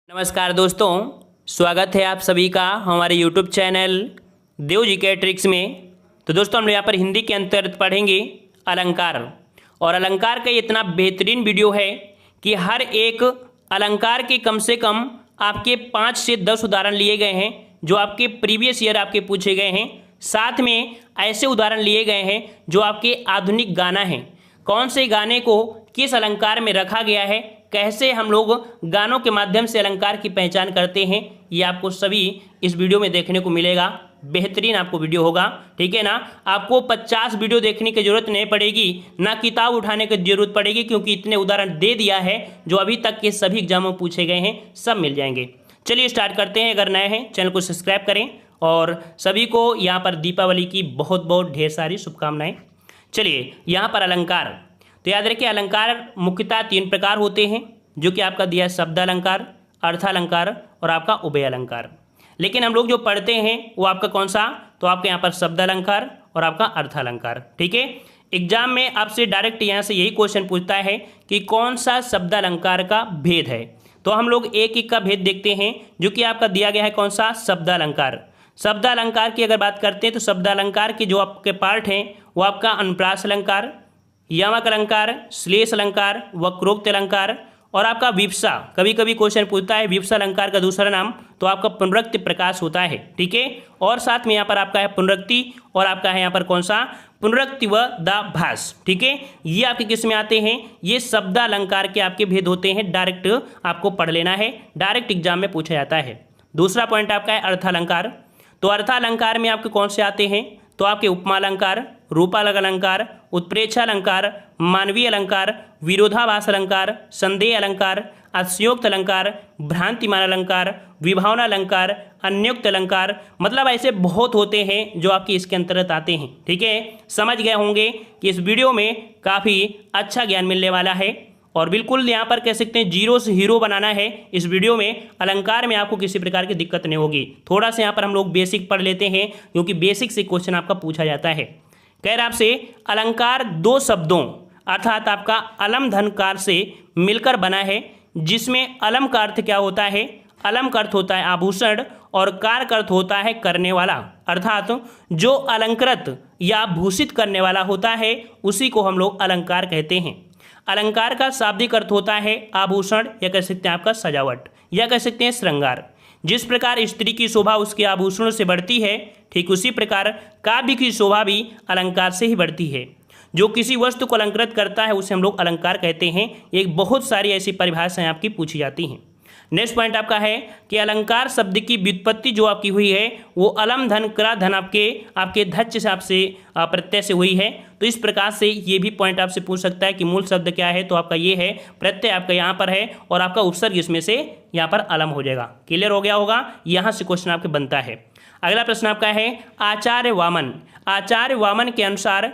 नमस्कार दोस्तों, स्वागत है आप सभी का हमारे YouTube चैनल देव जी के ट्रिक्स में। तो दोस्तों हम लोग यहाँ पर हिंदी के अंतर्गत पढ़ेंगे अलंकार। और अलंकार का ये इतना बेहतरीन वीडियो है कि हर एक अलंकार के कम से कम आपके 5 से 10 उदाहरण लिए गए हैं जो आपके प्रीवियस ईयर आपके पूछे गए हैं। साथ में ऐसे उदाहरण लिए गए हैं जो आपके आधुनिक गाना हैं। कौन से गाने को किस अलंकार में रखा गया है, कैसे हम लोग गानों के माध्यम से अलंकार की पहचान करते हैं, ये आपको सभी इस वीडियो में देखने को मिलेगा। बेहतरीन आपको वीडियो होगा, ठीक है ना। आपको 50 वीडियो देखने की जरूरत नहीं पड़ेगी, ना किताब उठाने की जरूरत पड़ेगी, क्योंकि इतने उदाहरण दे दिया है जो अभी तक के सभी एग्जामों में पूछे गए हैं, सब मिल जाएंगे। चलिए स्टार्ट करते हैं। अगर नए हैं चैनल को सब्सक्राइब करें और सभी को यहाँ पर दीपावली की बहुत बहुत ढेर सारी शुभकामनाएं। चलिए यहाँ पर अलंकार, तो याद रखिए अलंकार मुख्यतः 3 प्रकार होते हैं, जो कि आपका दिया है शब्द अलंकार, अर्थालंकार और आपका उभय अलंकार। लेकिन हम लोग जो पढ़ते हैं वो आपका कौन सा, तो आपके यहाँ पर शब्द अलंकार और आपका अर्थालंकार, ठीक है। एग्जाम में आपसे डायरेक्ट यहाँ से यही क्वेश्चन पूछता है कि कौन सा शब्द अलंकार का भेद है। तो हम लोग एक एक का भेद देखते हैं, जो कि आपका दिया गया है कौन सा, शब्द अलंकार। शब्द अलंकार की अगर बात करते हैं तो शब्द अलंकार के जो आपके पार्ट हैं वो आपका अनुप्रास अलंकार, यमक अलंकार, श्लेष अलंकार, वक्रोक्त अलंकार और आपका विवक्षा। कभी कभी क्वेश्चन पूछता है विवक्षा अलंकार का दूसरा नाम, तो आपका पुनरुक्ति प्रकाश होता है, ठीक है। और साथ में यहाँ पर आपका है पुनरुक्ति और आपका है यहाँ पर कौन सा, पुनरुक्ति व दाभास, ठीक है। ये आपके किस में आते हैं, ये शब्द अलंकार के आपके भेद होते हैं। डायरेक्ट आपको पढ़ लेना है, डायरेक्ट एग्जाम में पूछा जाता है। दूसरा पॉइंट आपका है अर्थालंकार। तो अर्थालंकार में आपके कौन से आते हैं, तो आपके उपमा अलंकार, रूपालक अलंकार, उत्प्रेक्षा अलंकार, मानवीय अलंकार, विरोधाभास अलंकार, संदेह अलंकार, अतिशयोक्त अलंकार, भ्रांतिमान अलंकार, विभावना अलंकार, अन्योक्त अलंकार। मतलब ऐसे बहुत होते हैं जो आपके इसके अंतर्गत आते हैं, ठीक है। समझ गए होंगे कि इस वीडियो में काफ़ी अच्छा ज्ञान मिलने वाला है और बिल्कुल यहाँ पर कह सकते हैं जीरो से हीरो बनाना है। इस वीडियो में अलंकार में आपको किसी प्रकार की दिक्कत नहीं होगी। थोड़ा सा यहाँ पर हम लोग बेसिक पढ़ लेते हैं, क्योंकि बेसिक से क्वेश्चन आपका पूछा जाता है। कह रहा आपसे अलंकार 2 शब्दों अर्थात आपका अलम धनकार से मिलकर बना है, जिसमें अलम का अर्थ क्या होता है, अलम का अर्थ होता है आभूषण और कार का अर्थ होता है करने वाला। अर्थात जो अलंकृत या भूषित करने वाला होता है उसी को हम लोग अलंकार कहते हैं। अलंकार का शाब्दिक अर्थ होता है आभूषण, या कह सकते हैं आपका सजावट, या कह सकते हैं श्रृंगार। जिस प्रकार स्त्री की शोभा उसके आभूषणों से बढ़ती है, ठीक उसी प्रकार काव्य की शोभा भी अलंकार से ही बढ़ती है। जो किसी वस्तु को अलंकृत करता है उसे हम लोग अलंकार कहते हैं। एक बहुत सारी ऐसी परिभाषाएं आपकी पूछी जाती हैं। नेक्स्ट पॉइंट आपका है कि अलंकार शब्द की व्युत्पत्ति जो आपकी हुई है वो अलम धन क्रा धन आपके धच से आपसे प्रत्यय से हुई है। तो इस प्रकार से ये भी पॉइंट आपसे पूछ सकता है कि मूल शब्द क्या है, तो आपका ये है, प्रत्यय आपका यहाँ पर है और आपका उपसर्ग इसमें से यहाँ पर अलम हो जाएगा। क्लियर हो गया होगा, यहाँ से क्वेश्चन आपके बनता है। अगला प्रश्न आपका है आचार्य वामन। आचार्य वामन के अनुसार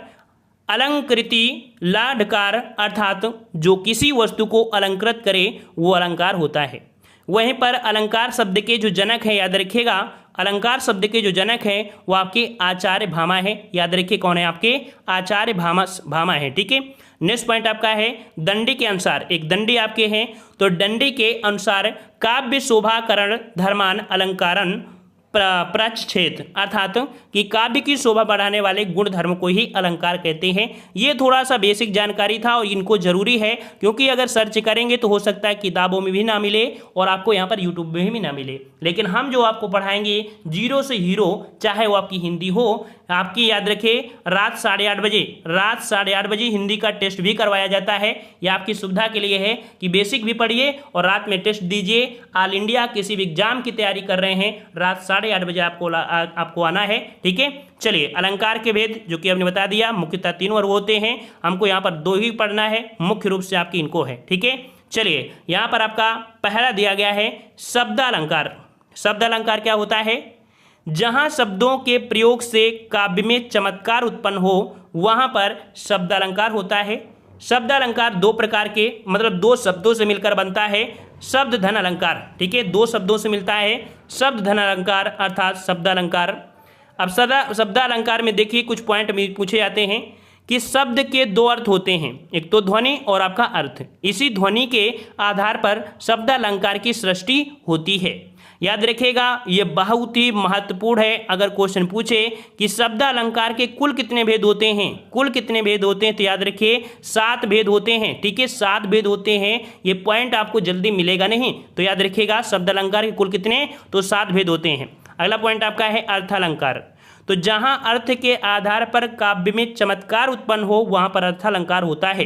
अलंकृति लाढकार अर्थात जो किसी वस्तु को अलंकृत करे वो अलंकार होता है। वहीं पर अलंकार शब्द के जो जनक है, याद रखिएगा अलंकार शब्द के जो जनक है वो आपके आचार्य भामा है। याद रखिए कौन है, आपके आचार्य भामा है, ठीक है। नेक्स्ट पॉइंट आपका है दंडी के अनुसार। एक दंडी आपके हैं, तो दंडी के अनुसार काव्य शोभाकरण धर्मान अलंकारन प्रच्छेद अर्थात कि काव्य की शोभा बढ़ाने वाले गुण धर्म को ही अलंकार कहते हैं। ये थोड़ा सा बेसिक जानकारी था और इनको जरूरी है, क्योंकि अगर सर्च करेंगे तो हो सकता है किताबों में भी ना मिले और आपको यहाँ पर यूट्यूब में भी ना मिले। लेकिन हम जो आपको पढ़ाएंगे जीरो से हीरो, चाहे वो आपकी हिंदी हो, आपकी याद रखें रात 8:30 बजे हिंदी का टेस्ट भी करवाया जाता है। यह आपकी सुविधा के लिए है कि बेसिक भी पढ़िए और रात में टेस्ट दीजिए। ऑल इंडिया किसी भी एग्जाम की तैयारी कर रहे हैं, रात 8:30 बजे आपको आना है, ठीक है। चलिए अलंकार के भेद जो कि हमने बता दिया, मुख्यतः 3 वर्ग होते हैं। हमको यहाँ पर 2 ही पढ़ना है, मुख्य रूप से आपकी इनको है, ठीक है। चलिए यहाँ पर आपका पहला दिया गया है शब्द अलंकार। शब्द अलंकार क्या होता है, जहां शब्दों के प्रयोग से काव्य में चमत्कार उत्पन्न हो वहां पर शब्द अलंकार होता है। शब्द अलंकार 2 प्रकार के, मतलब 2 शब्दों से मिलकर बनता है। शब्द धन अलंकार, ठीक है, 2 शब्दों से मिलता है शब्द धन अलंकार अर्थात शब्द अलंकार। अब शब्द अलंकार में देखिए कुछ पॉइंट पूछे जाते हैं कि शब्द के दो अर्थ होते हैं, एक तो ध्वनि और आपका अर्थ। इसी ध्वनि के आधार पर शब्द अलंकार की सृष्टि होती है। याद रखिएगा, ये बहुत ही महत्वपूर्ण है। अगर क्वेश्चन पूछे कि शब्द अलंकार के कुल कितने भेद होते हैं, कुल कितने भेद होते हैं, तो याद रखिए 7 भेद होते हैं। ठीक है, 7 भेद होते हैं। ये पॉइंट आपको जल्दी मिलेगा नहीं, तो याद रखिएगा शब्द अलंकार के कुल कितने, तो 7 भेद होते हैं। अगला पॉइंट आपका है अर्थालंकार। तो जहां अर्थ के आधार पर काव्य में चमत्कार उत्पन्न हो वहां पर अर्थालंकार होता है।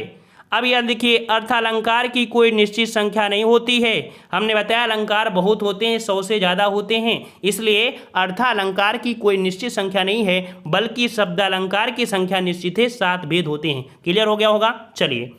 अब याद देखिए, अर्थालंकार की कोई निश्चित संख्या नहीं होती है। हमने बताया अलंकार बहुत होते हैं, 100 से ज़्यादा होते हैं, इसलिए अर्थालंकार की कोई निश्चित संख्या नहीं है, बल्कि शब्दालंकार की संख्या निश्चित है, 7 भेद होते हैं। क्लियर हो गया होगा। चलिए,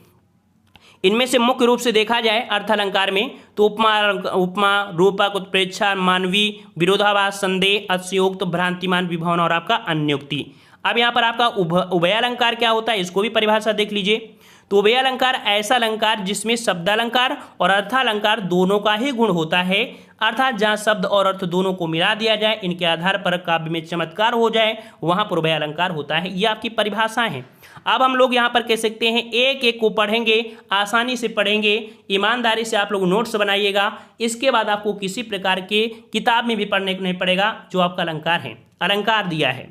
इनमें से मुख्य रूप से देखा जाए अर्थालंकार में तो उपमा, रूपक, उत्प्रेक्षा, मानवी, विरोधाभास, संदेह, अतिशयोक्त, भ्रांतिमान, विभावना और आपका अन्योक्ति। अब यहाँ पर आपका उभयालंकार क्या होता है, इसको भी परिभाषा देख लीजिए। तो उभयालंकार ऐसा अलंकार जिसमें शब्दालंकार और अर्थालंकार दोनों का ही गुण होता है, अर्थात जहाँ शब्द और अर्थ दोनों को मिला दिया जाए, इनके आधार पर काव्य में चमत्कार हो जाए, वहां पर उभयालंकार होता है। ये आपकी परिभाषा है। अब हम लोग यहाँ पर कह सकते हैं, एक एक को पढ़ेंगे, आसानी से पढ़ेंगे, ईमानदारी से आप लोग नोट्स बनाइएगा। इसके बाद आपको किसी प्रकार के किताब में भी पढ़ने को नहीं पड़ेगा। जो आपका अलंकार है, अलंकार दिया है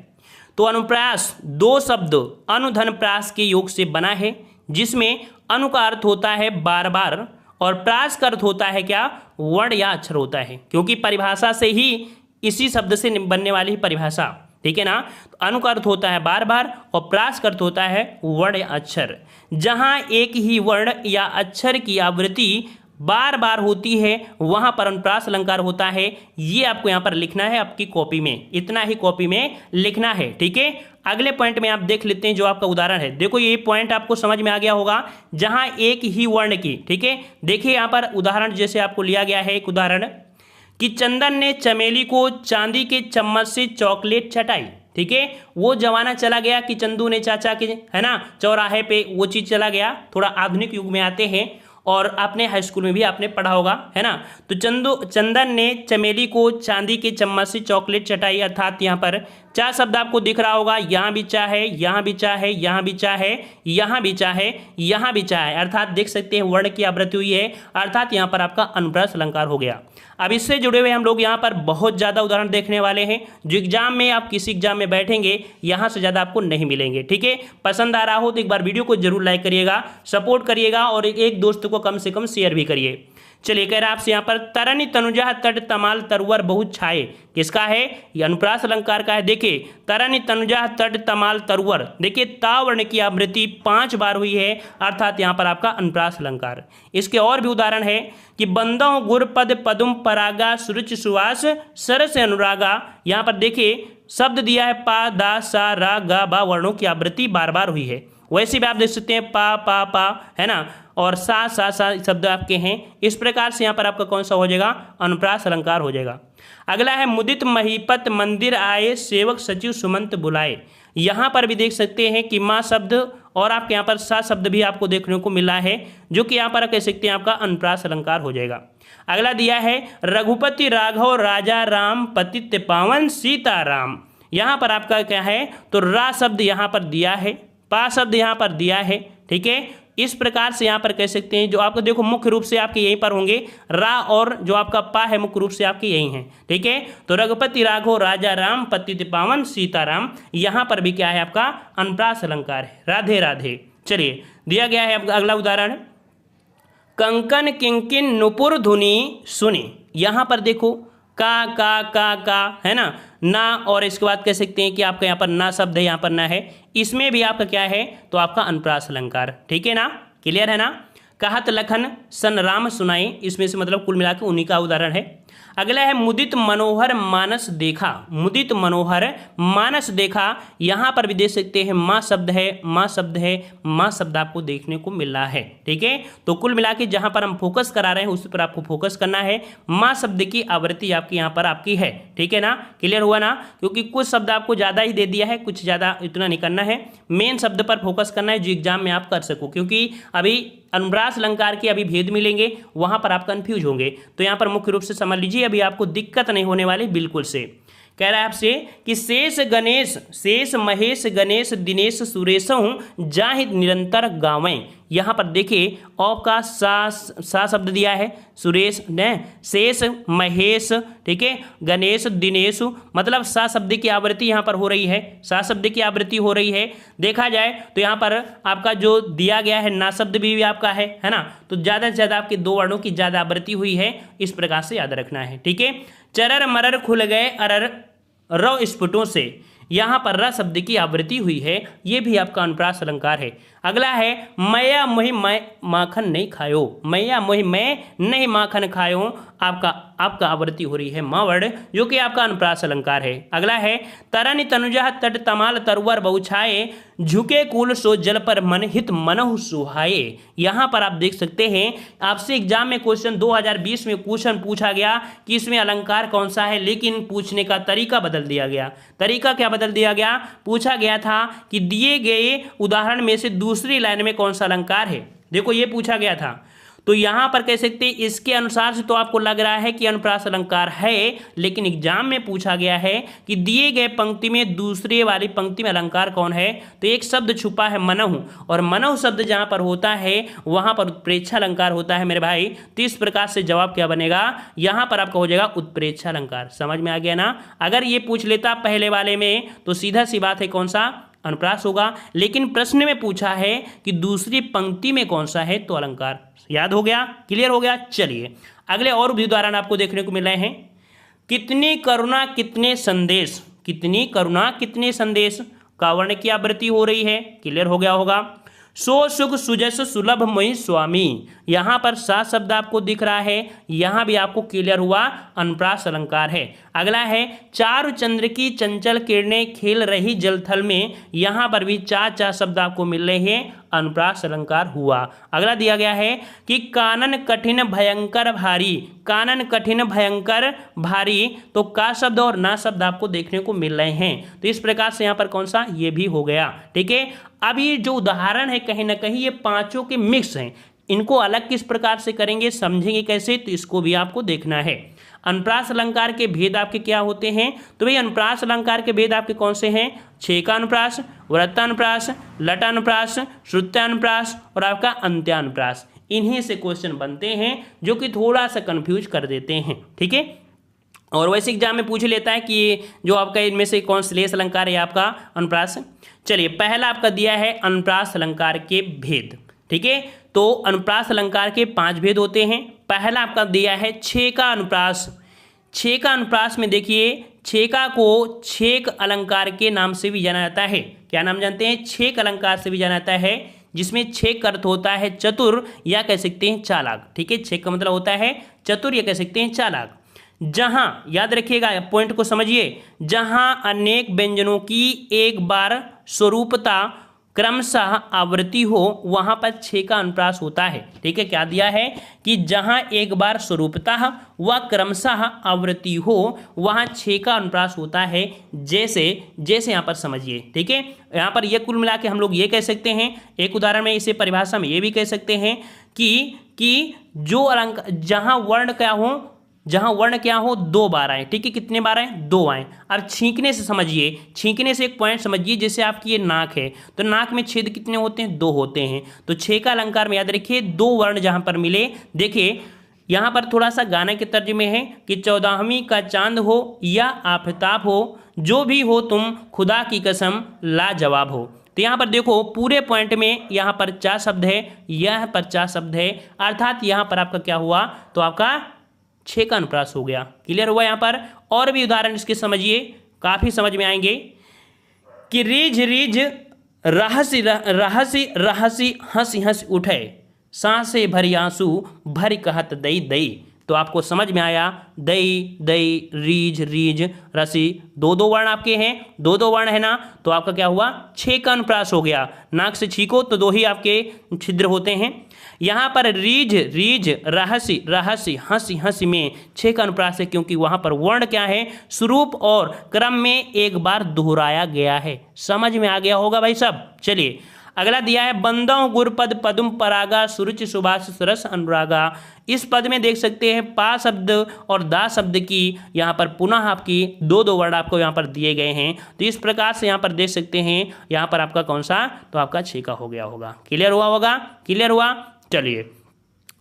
तो अनुप्रास 2 शब्द अनुधन प्रास के योग से बना है, जिसमें अनु का अर्थ होता है बार बार और प्रास का अर्थ होता है क्या, वर्ण या अक्षर होता है, क्योंकि परिभाषा से ही इसी शब्द से बनने वाली परिभाषा। ठीक है ना। तो अनु का अर्थ होता है बार बार और प्रास का अर्थ होता है वर्ण या अक्षर। जहां एक ही वर्ण या अक्षर की आवृत्ति बार बार होती है वहां पर अनुप्रास अलंकार होता है। ये आपको यहाँ पर लिखना है आपकी कॉपी में, इतना ही कॉपी में लिखना है। ठीक है, अगले पॉइंट में आप देख लेते हैं जो आपका उदाहरण है। देखो ये पॉइंट आपको समझ में आ गया होगा, जहां एक ही वर्ण की। ठीक है, देखिए यहाँ पर उदाहरण जैसे आपको लिया गया है, एक उदाहरण कि चंदन ने चमेली को चांदी के चम्मच से चॉकलेट चटाई। ठीक है, वो जमाना चला गया कि चंदू ने चाचा के, है ना, चौराहे पे वो चीज चला गया। थोड़ा आधुनिक युग में आते हैं और आपने हाई स्कूल में भी आपने पढ़ा होगा, है ना। तो चंदन ने चमेली को चांदी के चम्मच से चॉकलेट चटाई, अर्थात यहाँ पर 4 शब्द आपको दिख रहा होगा। यहाँ भी चा है, यहाँ भी चा है, यहाँ भी चा है, यहाँ भी चा है, यहाँ भी चा है, अर्थात देख सकते हैं वर्ण की आवृत्ति हुई है, अर्थात यहाँ पर आपका अनुप्रास अलंकार हो गया। अब इससे जुड़े हुए हम लोग यहाँ पर बहुत ज़्यादा उदाहरण देखने वाले हैं, जो एग्जाम में आप किसी एग्जाम में बैठेंगे यहाँ से ज़्यादा आपको नहीं मिलेंगे। ठीक है, पसंद आ रहा हो तो एक बार वीडियो को जरूर लाइक करिएगा, सपोर्ट करिएगा और एक दोस्त को कम से कम शेयर भी करिए। चलिए, कह रहा है आपसे यहाँ पर तरनी तनुजा तट तमाल तरवर बहुत छाए, किसका है, ये अनुप्रास अलंकार का है। देखिए, तरनी तनुजा तट तमाल तरवर, देखिए ता वर्ण की आवृत्ति 5 बार हुई है, अर्थात यहाँ पर आपका अनुप्रास अलंकार। इसके और भी उदाहरण है कि बंदों गुर पद पदुम परागा सुरुचि सुवास सरस अनुरागा। यहाँ पर देखिए शब्द दिया है पा दा सा रा गा बा, वर्णों की आवृत्ति बार बार हुई है। वैसे भी आप देख सकते हैं पा पा पा, है ना, और सा सा सा शब्द आपके हैं। इस प्रकार से यहाँ पर आपका कौन सा हो जाएगा, अनुप्रास अलंकार हो जाएगा। अगला है मुदित महीपत मंदिर आए सेवक सचिव सुमंत बुलाए। यहाँ पर भी देख सकते हैं कि माँ शब्द और आपके यहाँ पर सा शब्द भी आपको देखने को मिला है, जो कि यहाँ पर कह सकते हैं आपका अनुप्रास अलंकार हो जाएगा। अगला दिया है रघुपति राघव राजा राम पतित पावन सीताराम। यहाँ पर आपका क्या है, तो रा शब्द यहाँ पर दिया है, पा शब्द यहाँ पर दिया है। ठीक है, इस प्रकार से यहाँ पर कह सकते हैं, जो आपको देखो मुख्य रूप से आपके यहीं पर होंगे, रा और जो आपका पा है मुख्य रूप से आपके यही हैं। ठीक है, तो रघुपति राघव राजा राम पतित पावन सीताराम, यहाँ पर भी क्या है आपका अनुप्रास अलंकार है, राधे राधे। चलिए, दिया गया है अगला उदाहरण, कंकन किंकिन नुपुर धुनी सुनी। यहाँ पर देखो का है ना और इसके बाद कह सकते हैं कि आपका यहाँ पर ना शब्द है, यहाँ पर ना है, इसमें भी आपका क्या है, तो आपका अनुप्रास अलंकार। ठीक है ना, क्लियर है ना। कहत लखन सन राम सुनाई, इसमें से मतलब कुल मिलाकर उन्हीं का उदाहरण है। अगला है मुदित मनोहर मानस देखा, मुदित मनोहर मानस देखा। यहाँ पर भी देख सकते हैं माँ शब्द है, माँ शब्द है, माँ शब्द आपको देखने को मिल रहा है। ठीक है, तो कुल मिला के जहाँ पर हम फोकस करा रहे हैं उस पर आपको फोकस करना है। माँ शब्द की आवृत्ति आपकी यहाँ पर आपकी है। ठीक है ना, क्लियर हुआ ना, क्योंकि कुछ शब्द आपको ज़्यादा ही दे दिया है, कुछ ज़्यादा इतना नहीं करना है, मेन शब्द पर फोकस करना है जो एग्जाम में आप कर सको, क्योंकि अभी अनुप्रास अलंकार के अभी भेद मिलेंगे, वहां पर आप कंफ्यूज होंगे। तो यहाँ पर मुख्य रूप से समझ लीजिए, अभी आपको दिक्कत नहीं होने वाली बिल्कुल से। कह रहा है आपसे कि शेष महेश गणेश दिनेश सुरेशहु जाहि निरंतर गावें। यहाँ पर देखिए औ का सा शब्द दिया है, सुरेश ने शेष महेश, ठीक है, गणेश दिनेश, मतलब सा शब्द की आवृत्ति यहाँ पर हो रही है, सा शब्द की आवृत्ति हो रही है। देखा जाए तो यहाँ पर आपका जो दिया गया है ना शब्द भी आपका है ना, तो ज़्यादा से ज़्यादा आपके दो वर्णों की ज़्यादा आवृत्ति हुई है, इस प्रकार से याद रखना है। ठीक है, चरर मरर खुल गए अरर रव स्फुटों से, यहाँ पर र शब्द की आवृत्ति हुई है, ये भी आपका अनुप्रास अलंकार है। अगला है मैया मोहि मैं माखन नहीं खायो, मैया मोहि मैं नहीं माखन खायो, आपका आवृत्ति हो रही है मा वर्ण, जो कि आपका अनुप्रास अलंकार है। अगला है तरनि तनुजा तट तमाल तरवर बहुछाए, झुके कुल सो जल पर मन हित मनहु सुहाए। यहाँ पर आप देख सकते हैं आपसे एग्जाम में क्वेश्चन 2020 में क्वेश्चन पूछा गया कि इसमें अलंकार कौन सा है, लेकिन पूछने का तरीका बदल दिया गया। तरीका क्या बदल दिया गया? पूछा गया था कि दिए गए उदाहरण में से दूसरी लाइन में कौन सा अलंकार है, देखो ये पूछा गया था। तो यहाँ पर कह सकते हैं इसके अनुसार से तो आपको लग रहा है कि अनुप्रास अलंकार है, लेकिन एग्जाम में पूछा गया है कि दिए गए पंक्ति में दूसरे वाली पंक्ति में अलंकार कौन है, तो एक शब्द छुपा है मनहु, और मनहु शब्द जहाँ पर होता है वहाँ पर उत्प्रेक्षा अलंकार होता है मेरे भाई। तो इस प्रकार से जवाब क्या बनेगा, यहाँ पर आपका हो जाएगा उत्प्रेक्षा अलंकार। समझ में आ गया ना? अगर ये पूछ लेता पहले वाले में तो सीधा सी बात है कौन सा अनुप्रास होगा, लेकिन प्रश्न में पूछा है कि दूसरी पंक्ति में कौन सा है, तो अलंकार। याद हो गया, क्लियर हो गया? चलिए अगले और भी उदाहरण आपको देखने को मिल रहे हैं। कितनी करुणा कितने संदेश, कितनी करुणा कितने संदेश का वर्ण की आवृत्ति हो रही है, क्लियर हो गया होगा। सो सुख सुजस सुलभ मोहि स्वामी, यहाँ पर सा शब्द आपको दिख रहा है, यहाँ भी आपको क्लियर हुआ अनुप्रास अलंकार है। अगला है चारु चंद्र की चंचल किरणें खेल रही जलथल में, यहाँ पर भी चार शब्द आपको मिल रहे हैं, अनुप्रास अलंकार हुआ। अगला दिया गया है कि कानन कठिन भयंकर भारी, कानन कठिन भयंकर भारी, तो का शब्द और ना शब्द आपको देखने को मिल रहे हैं। तो इस प्रकार से यहाँ पर कौन सा, ये भी हो गया। ठीक है, अब ये जो उदाहरण है कहीं ना कहीं ये पांचों के मिक्स हैं, इनको अलग किस प्रकार से करेंगे, समझेंगे कैसे, तो इसको भी आपको देखना है। अनुप्रास अलंकार के भेद आपके क्या होते हैं, तो भाई अनुप्रास अलंकार के भेद आपके कौन से हैं? छेकानुप्रास, वृत्तानुप्रास, लटानुप्रास, श्रुत्यानुप्रास और आपका अंत्यानुप्रास। इन्हीं से क्वेश्चन बनते हैं जो कि थोड़ा सा कंफ्यूज कर देते हैं। ठीक है, और वैसे एग्जाम में पूछ लेता है कि ये जो आपका इनमें से कौन श्लेष अलंकार है आपका अनुप्रास। चलिए पहला आपका दिया है अनुप्रास अलंकार के भेद। ठीक है, तो अनुप्रास अलंकार के 5 भेद होते हैं। पहला आपका दिया है छेका अनुप्रास। छेका अनुप्रास में देखिए छेका को छेक अलंकार के नाम से भी जाना जाता है। क्या नाम जानते हैं? छेक अलंकार से भी जाना जाता है, जिसमें छेक का अर्थ होता है चतुर या कह सकते हैं चालाक। ठीक है, छेक का मतलब होता है चतुर या कह सकते हैं चालाक। जहां, याद रखिएगा पॉइंट को समझिए, जहां अनेक व्यंजनों की एक बार स्वरूपता क्रमशः आवृत्ति हो वहां पर छेका अनुप्रास होता है। ठीक है, क्या दिया है कि जहां एक बार स्वरूपतः व क्रमशः आवृत्ति हो वहां छेका अनुप्रास होता है। जैसे यहाँ पर समझिए। ठीक है, यहाँ पर ये कुल मिला के हम लोग ये कह सकते हैं, एक उदाहरण में इसे परिभाषा में ये भी कह सकते हैं कि जो अलंकार जहां वर्ण क्या हो 2 बार आए। ठीक है, कितने बार आए? 2 आए। अब छींकने से समझिए, छींकने से एक पॉइंट समझिए, जैसे आपकी ये नाक है तो नाक में छेद कितने होते हैं? 2 होते हैं। तो छेका अलंकार में याद रखिए 2 वर्ण जहां पर मिले, देखिए यहाँ पर थोड़ा सा गाने के तर्ज में है कि 14वीं का चांद हो या आफताब हो, जो भी हो तुम खुदा की कसम लाजवाब हो। तो यहाँ पर देखो पूरे पॉइंट में यहाँ पर 4 शब्द है, यहाँ पर 4 शब्द है, अर्थात यहाँ पर आपका क्या हुआ, तो आपका छेका अनुप्रास हो गया। क्लियर हुआ? यहाँ पर और भी उदाहरण इसके समझिए, काफी समझ में आएंगे कि रीझ रीझ रहसी रहसी रहसी हंसी हंसी उठे, सांसे भरी आंसू भरी कहत दई दई। तो आपको समझ में आया, दई दई रीझ रीझ रसी, 2 वर्ण आपके हैं, 2 वर्ण है ना, तो आपका क्या हुआ? छेका अनुप्रास हो गया। नाक से छीको तो 2 ही आपके छिद्र होते हैं। यहाँ पर रीझ रीझ रहसी रहसी हंसी हंसी में छेका अनुप्रास है, क्योंकि वहाँ पर वर्ण क्या है? स्वरूप और क्रम में एक बार दोहराया गया है। समझ में आ गया होगा भाई सब। चलिए अगला दिया है बंदों गुरपद पद्म परागा सुरुचि सुभाष सरस अनुरागा। इस पद में देख सकते हैं पा शब्द और दा शब्द की यहाँ पर पुनः आपकी दो दो वर्ड आपको यहाँ पर दिए गए हैं। तो इस प्रकार से यहाँ पर देख सकते हैं यहाँ पर आपका कौन सा, तो आपका 6 का हो गया होगा। क्लियर हुआ होगा, क्लियर हुआ। चलिए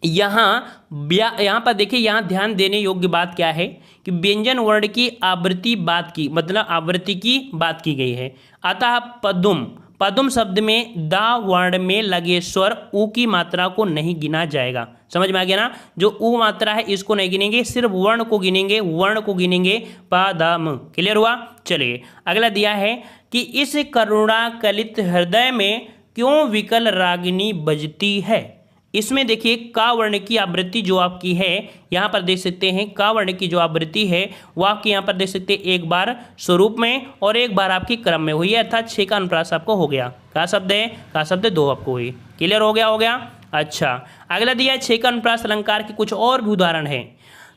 यहाँ पर देखिए, यहाँ ध्यान देने योग्य बात क्या है कि व्यंजन वर्ण की आवृत्ति बात की, मतलब आवृत्ति की बात की गई है। अतः पदुम, पदुम शब्द में दा वर्ण में लगे स्वर ऊ की मात्रा को नहीं गिना जाएगा। समझ में आ गया ना, जो ऊ मात्रा है इसको नहीं गिनेंगे, सिर्फ वर्ण को गिनेंगे, वर्ण को गिनेंगे पदम। क्लियर हुआ। चलिए अगला दिया है कि इस करुणा कलित हृदय में क्यों विकल रागिनी बजती है। इसमें देखिए का वर्ण की आवृत्ति जो आपकी है यहाँ पर देख सकते हैं, का वर्ण की जो आवृत्ति है वो आपकी यहाँ पर देख सकते हैं एक बार स्वरूप में और एक बार आपकी क्रम में हुई है, अर्थात 6 का अनुप्रास आपको हो गया। का शब्द है, का शब्द 2 आपको हुई। क्लियर हो गया, हो गया। अच्छा अगला दिया है 6 का अनुप्रास अलंकार के कुछ और भी उदाहरण है।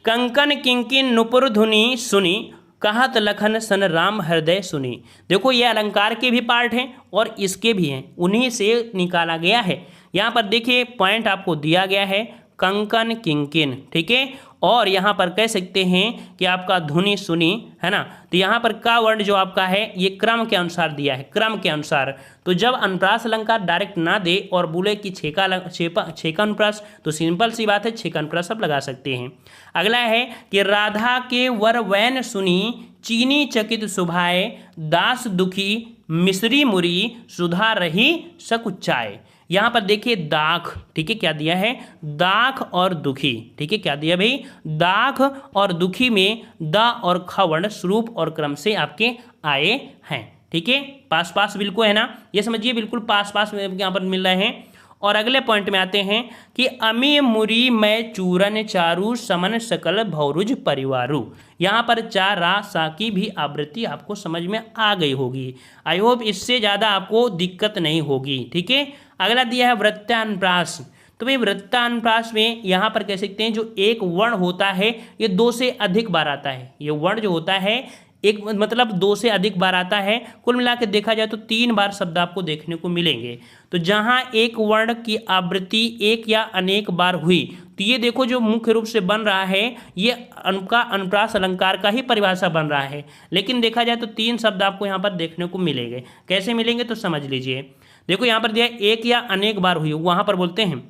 कंकन किंकिन नुपुर धुनि सुनी कहत लखन सन राम हृदय सुनी। देखो ये अलंकार के भी पार्ट हैं और इसके भी हैं, उन्हीं से निकाला गया है। यहाँ पर देखिए पॉइंट आपको दिया गया है कंकन किंकिन, ठीक है, और यहाँ पर कह सकते हैं कि आपका धुनि सुनी, है ना। तो यहाँ पर का वर्ण जो आपका है ये क्रम के अनुसार दिया है, क्रम के अनुसार। तो जब अनुप्रास अलंकार डायरेक्ट ना दे और बोले कि 6 का अनुप्रास, तो सिंपल सी बात है 6 का अनुप्रास आप लगा सकते हैं। अगला है कि राधा के वर वैन सुनी चीनी चकित सुभाए दास दुखी मिश्री मुरी सुधा रही सकुचाए। यहाँ पर देखिए दाख, ठीक है, क्या दिया है, दाख और दुखी, ठीक है, क्या दिया भाई, दाख और दुखी में दा और ख वर्ण स्वरूप और क्रम से आपके आए हैं। ठीक है, पास पास बिल्कुल है ना, ये समझिए बिल्कुल पास पास यहाँ पर मिल रहे हैं। और अगले पॉइंट में आते हैं कि अमी मुरी मैं चूरन चारू समन सकल भौरुज परिवारू। यहाँ पर चार रा सा की भी आवृत्ति आपको समझ में आ गई होगी। आई होप इससे ज़्यादा आपको दिक्कत नहीं होगी। ठीक है, अगला दिया है वृत्तानुप्रास। तो भाई वृत्तानुप्रास में यहाँ पर कह सकते हैं जो एक वर्ण होता है ये 2 से अधिक बार आता है। ये वर्ण जो होता है एक मतलब 2 से अधिक बार आता है। कुल मिलाकर देखा जाए तो 3 बार शब्द आपको देखने को मिलेंगे। तो जहाँ एक वर्ण की आवृत्ति एक या अनेक बार हुई तो ये देखो जो मुख्य रूप से बन रहा है ये का अनुप्रास अलंकार का ही परिभाषा बन रहा है। लेकिन देखा जाए तो 3 शब्द आपको यहाँ पर देखने को मिलेंगे। कैसे मिलेंगे तो समझ लीजिए। देखो यहाँ पर दिया एक या अनेक बार हुई, वहाँ पर बोलते हैं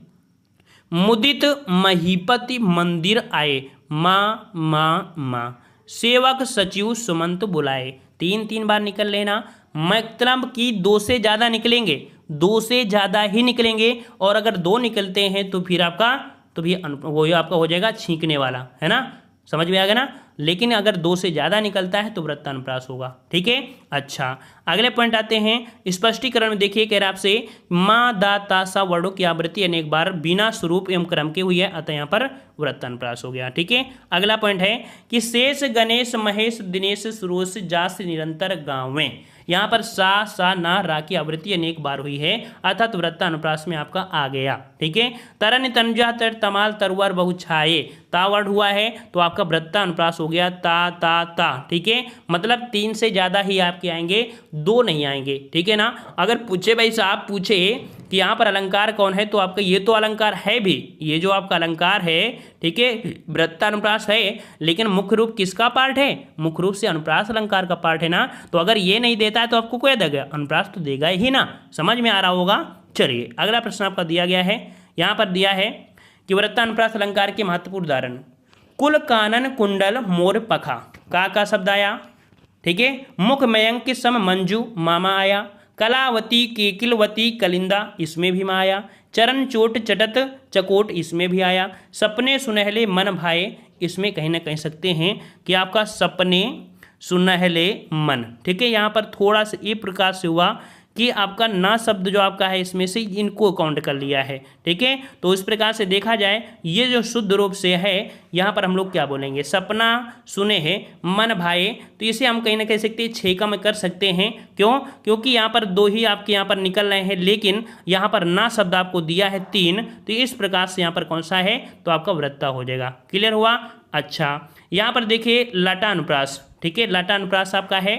मुदित महीपति मंदिर आए माँ माँ माँ सेवक सचिव सुमंत बुलाए। 3 बार निकल लेना। मतलब कि 2 से ज़्यादा निकलेंगे, 2 से ज़्यादा ही निकलेंगे। और अगर 2 निकलते हैं तो फिर आपका वो आपका हो जाएगा छींकने वाला, है ना, समझ में आ गया ना। लेकिन अगर 2 से ज़्यादा निकलता है तो वृत्तानुप्रास होगा। ठीक है, अच्छा अगले पॉइंट आते हैं स्पष्टीकरण में। देखिए कह रहा है आपसे माँ दा ता सा वर्णों की आवृत्ति अनेक बार बिना स्वरूप एवं क्रम के हुई है, अतः यहाँ पर वृत्तानुप्रास हो गया। ठीक है, अगला पॉइंट है कि शेष गणेश महेश दिनेश सुरोष जास निरंतर गाँवें। यहाँ पर सा ना रा की आवृत्ति अनेक बार हुई है, अर्थात वृत्तानुप्रास में आपका आ गया। ठीक है, तरन तनुजा तर तमाल तरुवर बहु छाए ता वर्ड हुआ है तो आपका वृत्तानुप्रास हो गया ता। ठीक है, मतलब 3 से ज़्यादा ही आपके आएंगे, 2 नहीं आएंगे। ठीक है ना। अगर पूछे भाई साहब पूछे कि यहाँ पर अलंकार कौन है तो आपका ये तो अलंकार है भी, ये जो आपका अलंकार है ठीक है वृत्तानुप्रास है, लेकिन मुख्य रूप किसका पार्ट है, मुख्य रूप से अनुप्रास अलंकार का पार्ट है ना। तो अगर ये नहीं देता है तो आपको क्या देगा, अनुप्रास तो देगा ही ना। समझ में आ रहा होगा। चलिए अगला प्रश्न आपका दिया गया है, यहाँ पर दिया है कि वृत्तानुप्रास अलंकार के महत्वपूर्ण उदाहरण। कुल कानन कुंडल मोर पखा का शब्द आया। ठीक है, मुख मयंक सम मंजू मामा आया। कलावती केकिलवती कलिंदा इसमें भी आया। चरण चोट चटत चकोट इसमें भी आया। सपने सुनहले मन भाए इसमें कहीं ना कहीं सकते हैं कि आपका सपने सुनहले मन। ठीक है, यहाँ पर थोड़ा सा ये प्रकार से हुआ कि आपका ना शब्द जो आपका है इसमें से इनको काउंट कर लिया है। ठीक है, तो इस प्रकार से देखा जाए ये जो शुद्ध रूप से है यहाँ पर हम लोग क्या बोलेंगे, सपना सुने हैं मन भाए, तो इसे हम कहीं ना कह सकते हैं 6 का में कर सकते हैं। क्यों, क्योंकि यहाँ पर 2 ही आपके यहाँ पर निकल रहे हैं, लेकिन यहाँ पर ना शब्द आपको दिया है 3, तो इस प्रकार से यहाँ पर कौन सा है तो आपका वृत्ता हो जाएगा। क्लियर हुआ। अच्छा यहाँ पर देखिए लटानुप्रास। ठीक है, लटानुप्रास आपका है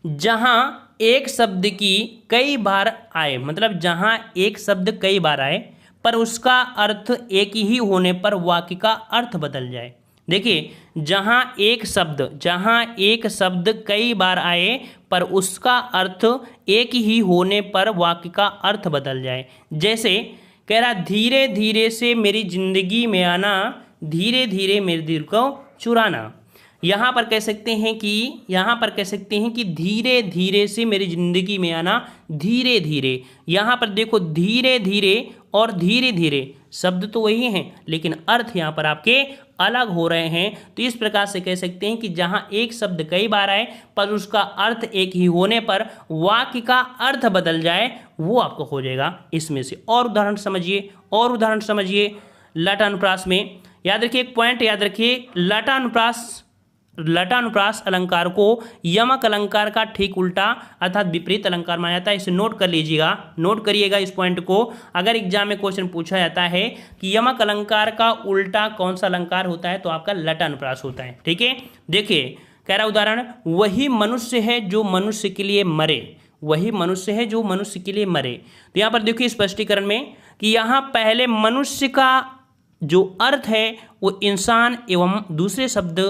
जहाँ एक शब्द की कई बार आए, मतलब जहां एक शब्द कई बार आए पर उसका अर्थ एक ही होने पर वाक्य का अर्थ बदल जाए। देखिए, जहां एक शब्द कई बार आए पर उसका अर्थ एक ही होने पर वाक्य का अर्थ बदल जाए। जैसे कह रहा, धीरे धीरे से मेरी जिंदगी में आना, धीरे धीरे मेरे दिल को चुराना। यहाँ पर कह सकते हैं कि धीरे धीरे से मेरी जिंदगी में आना, धीरे धीरे। यहाँ पर देखो, धीरे धीरे और धीरे धीरे शब्द तो वही हैं, लेकिन अर्थ यहाँ पर आपके अलग हो रहे हैं। तो इस प्रकार से कह सकते हैं कि जहाँ एक शब्द कई बार आए पर उसका अर्थ एक ही होने पर वाक्य का अर्थ बदल जाए, वो आपको हो जाएगा इसमें से। और उदाहरण समझिए, लटानुप्रास में याद रखिए, एक पॉइंट याद रखिए, लटानुप्रास अलंकार को यमक अलंकार का ठीक उल्टा अर्थात विपरीत अलंकार माना जाता है। इसे नोट करिएगा इस पॉइंट को। अगर एग्जाम में क्वेश्चन पूछा जाता है कि यमक अलंकार का उल्टा कौन सा अलंकार होता है, तो आपका लटानुप्रास होता है। ठीक है, देखिए कह रहा उदाहरण, वही मनुष्य है जो मनुष्य के लिए मरे। तो यहाँ पर देखिए स्पष्टीकरण में कि यहाँ पहले मनुष्य का जो अर्थ है वो इंसान एवं दूसरे शब्द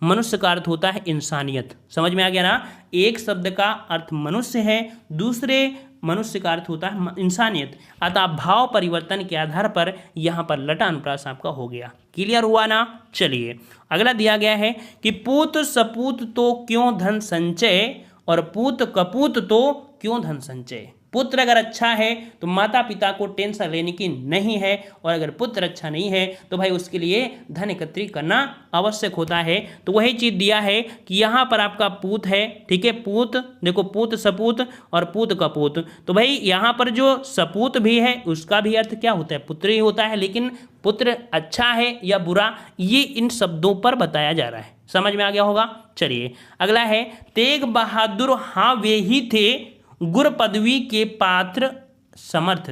मनुष्य का अर्थ होता है इंसानियत। समझ में आ गया ना? एक शब्द का अर्थ मनुष्य है, दूसरे मनुष्य का अर्थ होता है इंसानियत। अतः भाव परिवर्तन के आधार पर यहाँ पर लटानुप्रास आपका हो गया। क्लियर हुआ ना? चलिए अगला दिया गया है कि पूत सपूत तो क्यों धन संचय, और पूत कपूत तो क्यों धन संचय। पुत्र अगर अच्छा है तो माता पिता को टेंशन लेने की नहीं है, और अगर पुत्र अच्छा नहीं है तो भाई उसके लिए धन एकत्रित करना आवश्यक होता है। तो वही चीज़ दिया है कि यहाँ पर आपका पूत है, ठीक है, पूत देखो, पूत सपूत और पूत कपूत। तो भाई यहाँ पर जो सपूत भी है उसका भी अर्थ क्या होता है? पुत्र ही होता है, लेकिन पुत्र अच्छा है या बुरा ये इन शब्दों पर बताया जा रहा है। समझ में आ गया होगा? चलिए अगला है, तेग बहादुर हाँ वे ही थे गुर पदवी के पात्र समर्थ।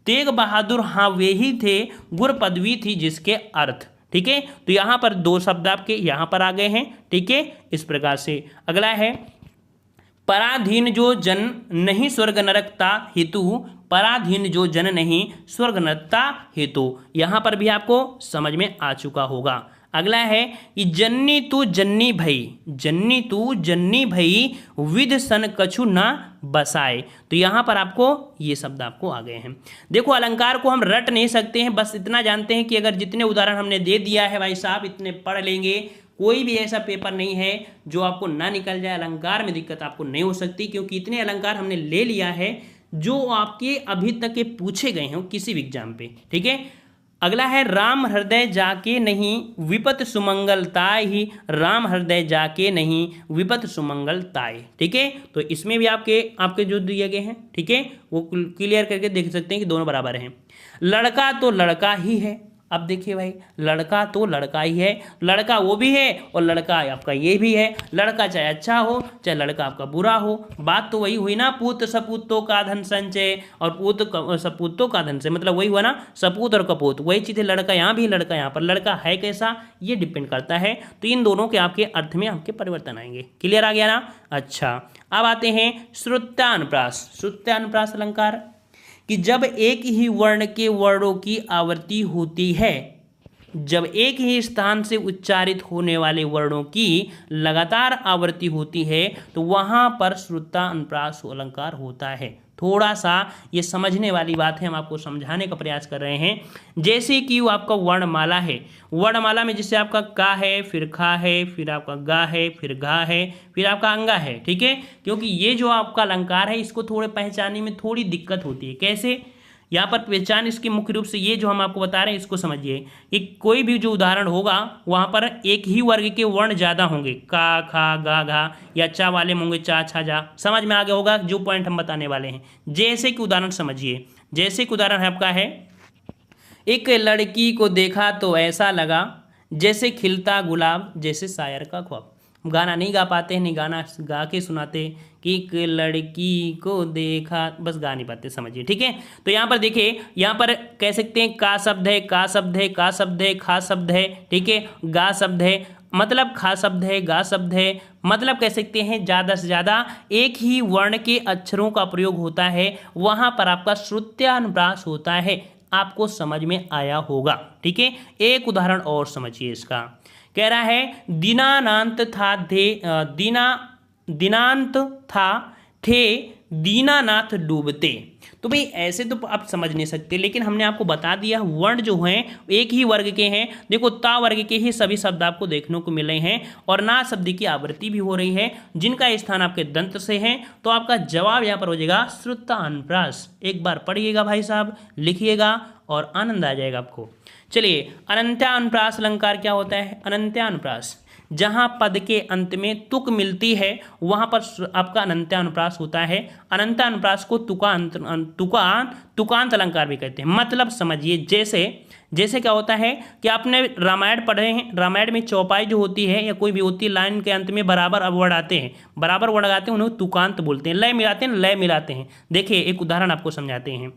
तेग बहादुर हाँ वे ही थे, गुर पदवी थी जिसके अर्थ। ठीक है, तो यहाँ पर दो शब्द आपके यहाँ पर आ गए हैं। ठीक है, इस प्रकार से अगला है, पराधीन जो जन नहीं स्वर्ग नरकता हेतु, पराधीन जो जन नहीं स्वर्ग नरकता हेतु। यहाँ पर भी आपको समझ में आ चुका होगा। अगला है कि जन्नी तू जन्नी भई विध सन कछु ना बसाए। तो यहाँ पर आपको ये शब्द आपको आ गए हैं। देखो अलंकार को हम रट नहीं सकते हैं, बस इतना जानते हैं कि अगर जितने उदाहरण हमने दे दिया है भाई साहब इतने पढ़ लेंगे, कोई भी ऐसा पेपर नहीं है जो आपको ना निकल जाए। अलंकार में दिक्कत आपको नहीं हो सकती, क्योंकि इतने अलंकार हमने ले लिया है जो आपके अभी तक के पूछे गए हैं किसी भी एग्जाम पे। ठीक है, अगला है, राम हृदय जाके नहीं विपत सुमंगल ताय ही, राम हृदय जाके नहीं विपत सुमंगल ताय। ठीक है, तो इसमें भी आपके जो दिए गए हैं, ठीक है, वो क्लियर करके देख सकते हैं कि दोनों बराबर हैं। लड़का तो लड़का ही है। अब देखिए भाई, लड़का तो लड़का ही है, लड़का वो भी है और लड़का आपका ये भी है। लड़का चाहे अच्छा हो चाहे लड़का आपका बुरा हो, बात तो वही हुई ना, पूत सपूतों का धन संचय और पूत सपूतों का धन संचय, मतलब वही हुआ ना, सपूत और कपूत, वही चीज़ है। लड़का यहाँ भी, लड़का यहाँ पर, लड़का है कैसा ये डिपेंड करता है। तो इन दोनों के आपके अर्थ में आपके परिवर्तन आएंगे। क्लियर आ गया ना? अच्छा, अब आते हैं श्रुत्यानुप्रास अलंकार, कि जब एक ही वर्ण के वर्णों की आवृत्ति होती है, जब एक ही स्थान से उच्चारित होने वाले वर्णों की लगातार आवृत्ति होती है तो वहाँ पर श्रुत्यानुप्रास अलंकार होता है। थोड़ा सा ये समझने वाली बात है, हम आपको समझाने का प्रयास कर रहे हैं। जैसे कि वो आपका वर्णमाला है, वर्णमाला में जैसे आपका का है, फिर खा है, फिर आपका गा है, फिर घा है, फिर आपका अंगा है। ठीक है, क्योंकि ये जो आपका अलंकार है इसको थोड़े पहचानने में थोड़ी दिक्कत होती है। कैसे? यहाँ पर पहचान इसकी मुख्य रूप से ये जो हम आपको बता रहे हैं इसको समझिए कि कोई भी जो उदाहरण होगा वहाँ पर एक ही वर्ग के वर्ण ज़्यादा होंगे, का खा गा घा, या चा वाले होंगे चा छा जा। समझ में आ गया होगा जो पॉइंट हम बताने वाले हैं। जैसे कि उदाहरण समझिए, जैसे कि उदाहरण है आपका है, एक लड़की को देखा तो ऐसा लगा जैसे खिलता गुलाब, जैसे शायर का ख्वाब। गाना नहीं गा पाते हैं, नहीं गाना गा के सुनाते कि एक लड़की को देखा, बस गा नहीं पाते, समझिए। ठीक है, तो यहाँ पर देखिए, यहाँ पर कह सकते हैं का शब्द है, का शब्द है, का शब्द है, खा शब्द है, ठीक है, गा शब्द है, मतलब खा शब्द है, गा शब्द है, मतलब कह सकते हैं ज़्यादा से ज़्यादा एक ही वर्ण के अक्षरों का प्रयोग होता है, वहाँ पर आपका श्रुत्यानुप्रास होता है। आपको समझ में आया होगा, ठीक है। एक उदाहरण और समझिए इसका, कह रहा है दीनानांत था दीनांत था थे दीनानाथ डूबते। तो भाई ऐसे तो आप समझ नहीं सकते, लेकिन हमने आपको बता दिया वर्ण जो हैं एक ही वर्ग के हैं। देखो ता वर्ग के ही सभी शब्द आपको देखने को मिल रहे हैं और ना शब्द की आवृत्ति भी हो रही है, जिनका स्थान आपके दंत से है। तो आपका जवाब यहाँ पर हो जाएगा श्रुत्यानुप्रास। एक बार पढ़िएगा भाई साहब, लिखिएगा और आनंद आ जाएगा आपको। चलिए, अनंत्यानुप्रास अलंकार क्या होता है? अनंत्यानुप्रास जहाँ पद के अंत में तुक मिलती है वहाँ पर आपका अनंत्यानुप्रास होता है। अनंत्यानुप्रास को तुकांत अलंकार भी कहते हैं। मतलब समझिए, जैसे क्या होता है कि आपने रामायण पढ़े हैं, रामायण में चौपाई जो होती है या कोई भी होती है, लाइन के अंत में बराबर अब वर्ड आते हैं, बराबर वर्ड आते हैं, उन्हें तुकांत बोलते हैं। लय मिलाते हैं, लय मिलाते हैं। देखिए एक उदाहरण आपको समझाते हैं।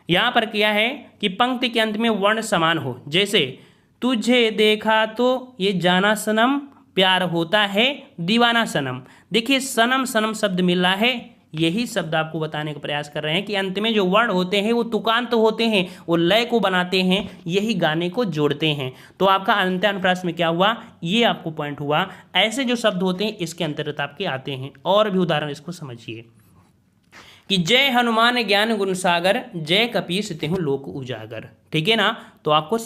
यहाँ पर क्या है कि पंक्ति के अंत में वर्ण समान हो, जैसे तुझे देखा तो ये जाना सनम, प्यार होता है दीवाना सनम। देखिए सनम सनम शब्द मिल रहा है, यही शब्द आपको बताने का प्रयास कर रहे हैं कि अंत में जो वर्ण होते हैं वो तुकांत होते हैं, वो लय को बनाते हैं, यही गाने को जोड़ते हैं। तो आपका अनंत्यानुप्रास में क्या हुआ, ये आपको पॉइंट हुआ। ऐसे जो शब्द होते हैं इसके अंतर्गत आपके आते हैं। और भी उदाहरण इसको समझिए कि जय हनुमान ज्ञान गुण सागर, जय कपीस तिहु लोक उजागर। ठीक है ना। तो आपको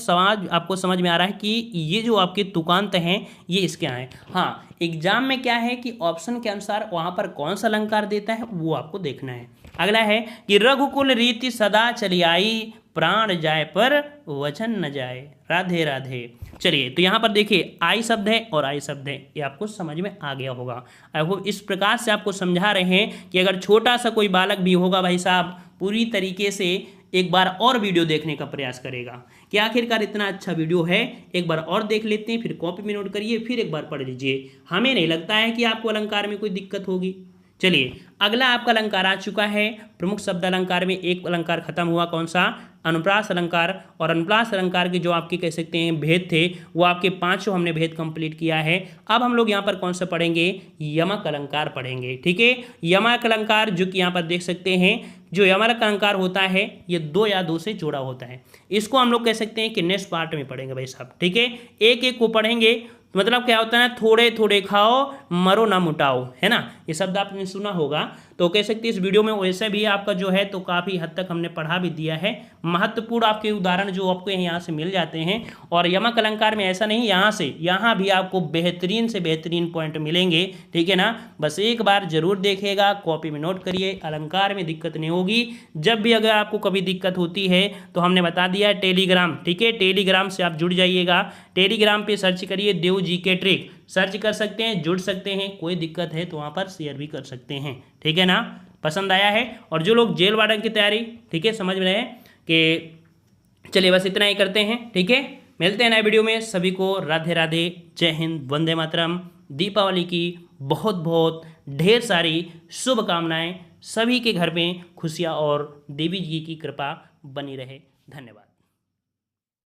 समझ में आ रहा है कि ये जो आपके तुकांत हैं ये इसके हैं। हाँ, एग्जाम में क्या है कि ऑप्शन के अनुसार वहाँ पर कौन सा अलंकार देता है वो आपको देखना है। अगला है कि रघुकुल रीति सदा चली आई, प्राण जाए पर वचन न जाए, राधे राधे। चलिए, तो यहाँ पर देखिए आई शब्द है और आई शब्द है, ये आपको समझ में आ गया होगा। वो इस प्रकार से आपको समझा रहे हैं कि अगर छोटा सा कोई बालक भी होगा भाई साहब, पूरी तरीके से एक बार और वीडियो देखने का प्रयास करेगा कि आखिरकार इतना अच्छा वीडियो है, एक बार और देख लेते हैं, फिर कॉपी में नोट करिए, फिर एक बार पढ़ लीजिए। हमें नहीं लगता है कि आपको अलंकार में कोई दिक्कत होगी। चलिए, अगला आपका अलंकार आ चुका है। प्रमुख शब्द अलंकार में एक अलंकार खत्म हुआ, कौन सा? अनुप्रास अलंकार। और अनुप्रास अलंकार के जो आपके कह सकते हैं भेद थे, वो आपके 5 हमने भेद कंप्लीट किया है। अब हम लोग यहाँ पर कौन सा पढ़ेंगे? यमक अलंकार पढ़ेंगे। ठीक है, यमक अलंकार जो कि यहाँ पर देख सकते हैं, जो यमक अलंकार होता है ये 2 या 2 से जोड़ा होता है। इसको हम लोग कह सकते हैं कि नेक्स्ट पार्ट में पढ़ेंगे भाई साहब। ठीक है, एक एक को पढ़ेंगे। मतलब क्या होता है ना, थोड़े थोड़े खाओ मरो ना मुटाओ, है ना, ये शब्द आपने सुना होगा। तो कह सकते हैं इस वीडियो में वैसे भी आपका जो है तो काफ़ी हद तक हमने पढ़ा भी दिया है। महत्वपूर्ण आपके उदाहरण जो आपको यहाँ से मिल जाते हैं। और यमक अलंकार में ऐसा नहीं, यहाँ भी आपको बेहतरीन से बेहतरीन पॉइंट मिलेंगे। ठीक है ना, बस एक बार जरूर देखिएगा, कॉपी में नोट करिए, अलंकार में दिक्कत नहीं होगी। जब भी अगर आपको कभी दिक्कत होती है तो हमने बता दिया है टेलीग्राम। ठीक है, टेलीग्राम से आप जुड़ जाइएगा। टेलीग्राम पे सर्च करिए देव जीके ट्रिक, सर्च कर सकते हैं, जुड़ सकते हैं। कोई दिक्कत है तो वहाँ पर शेयर भी कर सकते हैं। ठीक है ना, पसंद आया है? और जो लोग जेल वार्डन की तैयारी, ठीक है, समझ रहे हैं कि चलिए बस इतना ही करते हैं। ठीक है, मिलते हैं नए वीडियो में। सभी को राधे राधे, जय हिंद, वंदे मातरम। दीपावली की बहुत बहुत ढेर सारी शुभकामनाएं। सभी के घर में खुशियाँ और देवी जी की कृपा बनी रहे। धन्यवाद।